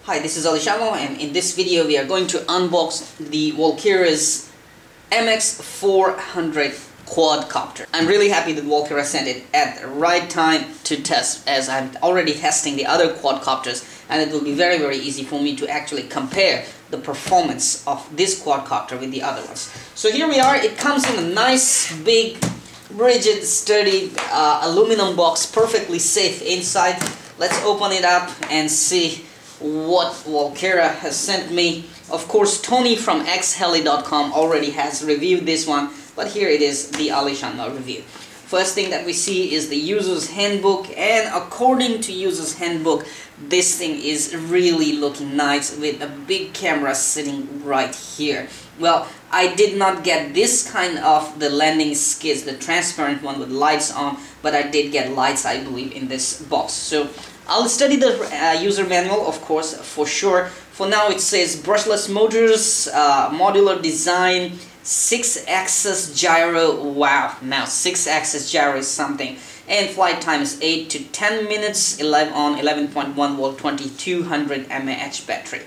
Hi, this is AliShanMao, and in this video we are going to unbox the Walkera's MX400 Quadcopter. I'm really happy that Walkera sent it at the right time to test, as I'm already testing the other quadcopters, and it will be very easy for me to actually compare the performance of this quadcopter with the other ones. So here we are. It comes in a nice, big, rigid, sturdy aluminum box, perfectly safe inside. Let's open it up and see what Walkera has sent me. Of course, Tony from xheli.com already has reviewed this one, but here it is, the AliShanMao review. First thing that we see is the user's handbook, and according to user's handbook, this thing is really looking nice with a big camera sitting right here. Well, I did not get this kind of the landing skids, the transparent one with lights on, but I did get lights, I believe, in this box. So I'll study the user manual, of course, for sure. For now it says brushless motors, modular design, 6-axis gyro. Wow, now 6-axis gyro is something. And flight time is 8 to 10 minutes, on 11.1 volt, 2200 mAh battery.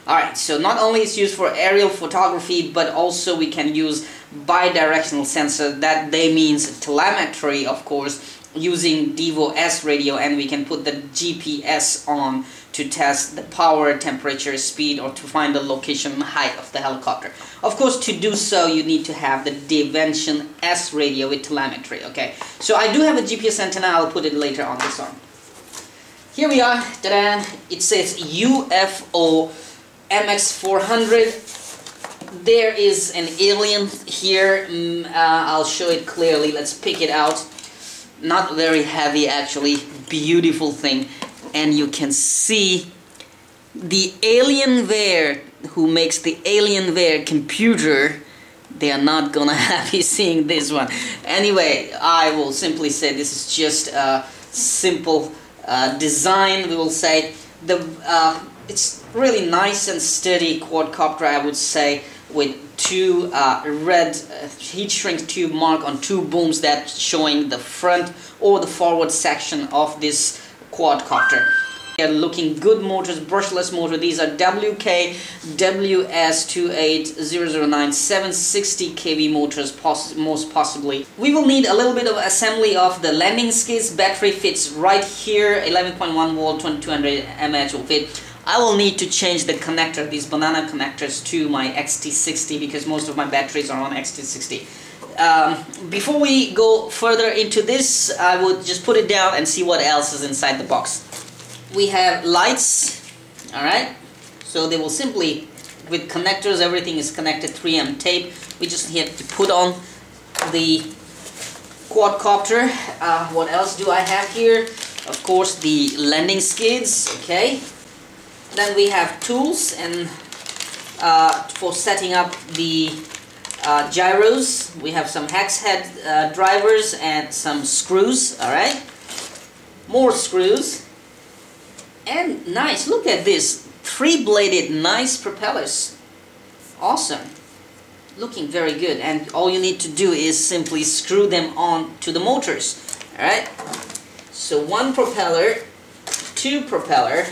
Alright, so not only it's used for aerial photography, but also we can use bidirectional sensor. That means telemetry, of course, using Devo S radio, and we can put the GPS on to test the power, temperature, speed, or to find the location and height of the helicopter. Of course, to do so you need to have the Dimension S radio with telemetry. Okay, so I do have a GPS antenna. I'll put it later on this arm. Here we are. Ta-da! It says UFO MX400. There is an alien here. I'll show it clearly. Let's pick it out. Not very heavy, actually. Beautiful thing. And you can see the Alienware, who makes the Alienware computer. They are not gonna happy seeing this one. Anyway, I will simply say this is just a simple design, we will say. It's really nice and sturdy quadcopter, I would say, with two red heat shrink tube mark on two booms that's showing the front or the forward section of this quadcopter. They are looking good motors, brushless motor. These are WK WS28009 760 kV motors, most possibly. We will need a little bit of assembly of the landing skids. Battery fits right here, 11.1 volt, 2200 mAh will fit. I will need to change the connector, these banana connectors, to my XT60 because most of my batteries are on XT60. Before we go further into this, I would just put it down and see what else is inside the box. We have lights, alright, so they will simply, with connectors, everything is connected, 3M tape. We just have to put on the quadcopter. What else do I have here? Of course, the landing skids, okay. Then we have tools and for setting up the gyros. We have some hex head drivers and some screws, alright. More screws. And nice, look at this, 3-bladed nice propellers. Awesome. Looking very good, and all you need to do is simply screw them on to the motors. Alright. So 1 propeller, 2 propeller,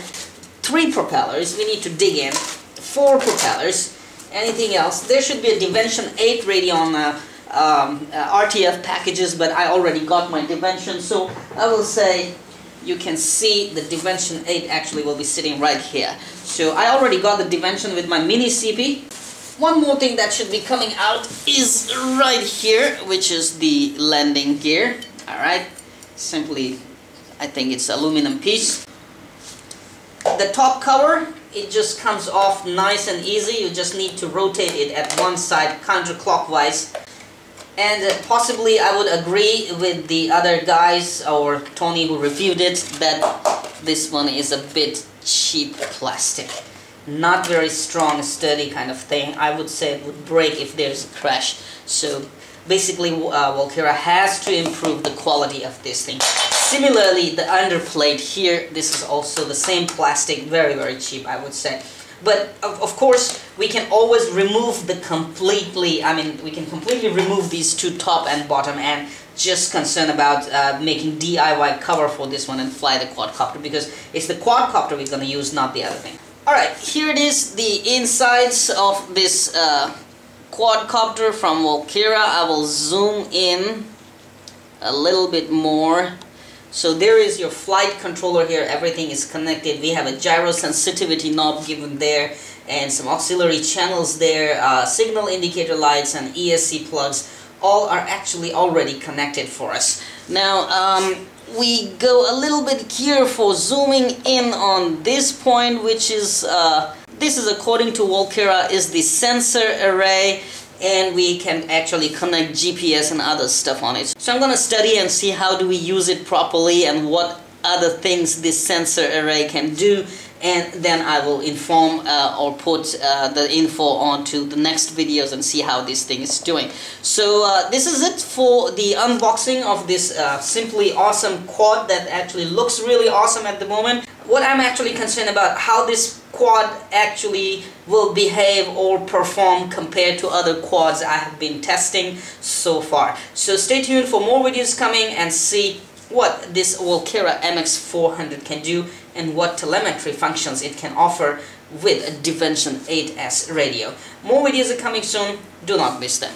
3 propellers, we need to dig in, 4 propellers, anything else. There should be a Dimension 8 radio on RTF packages, but I already got my Dimension, so I will say you can see the Dimension 8 actually will be sitting right here. So I already got the Dimension with my mini CP. One more thing that should be coming out is right here, which is the landing gear. Alright, simply, I think it's aluminum piece. The top cover, it just comes off nice and easy. You just need to rotate it at one side counterclockwise. And possibly I would agree with the other guys or Tony who reviewed it that this one is a bit cheap plastic. Not very strong, sturdy kind of thing. I would say it would break if there's a crash. So basically Walkera has to improve the quality of this thing. Similarly, the underplate here, this is also the same plastic, very cheap, I would say. But of course, we can always remove we can completely remove these two top and bottom and just concerned about making DIY cover for this one and fly the quadcopter, because it's the quadcopter we're going to use, not the other thing. Alright, here it is, the insides of this quadcopter from Walkera. I will zoom in a little bit more. So there is your flight controller here, everything is connected. We have a gyro sensitivity knob given there and some auxiliary channels there, signal indicator lights and ESC plugs, all are actually already connected for us. Now we go a little bit here for zooming in on this point, which is this is, according to Walkera, is the sensor array, and we can actually connect GPS and other stuff on it. So I'm gonna study and see how do we use it properly and what other things this sensor array can do, and then I will inform or put the info onto the next videos and see how this thing is doing. So this is it for the unboxing of this simply awesome quad that actually looks really awesome at the moment. What I'm actually concerned about, how this quad actually will behave or perform compared to other quads I have been testing so far. So stay tuned for more videos coming and see what this Walkera MX400 can do and what telemetry functions it can offer with a Dimension 8S radio. More videos are coming soon, do not miss them.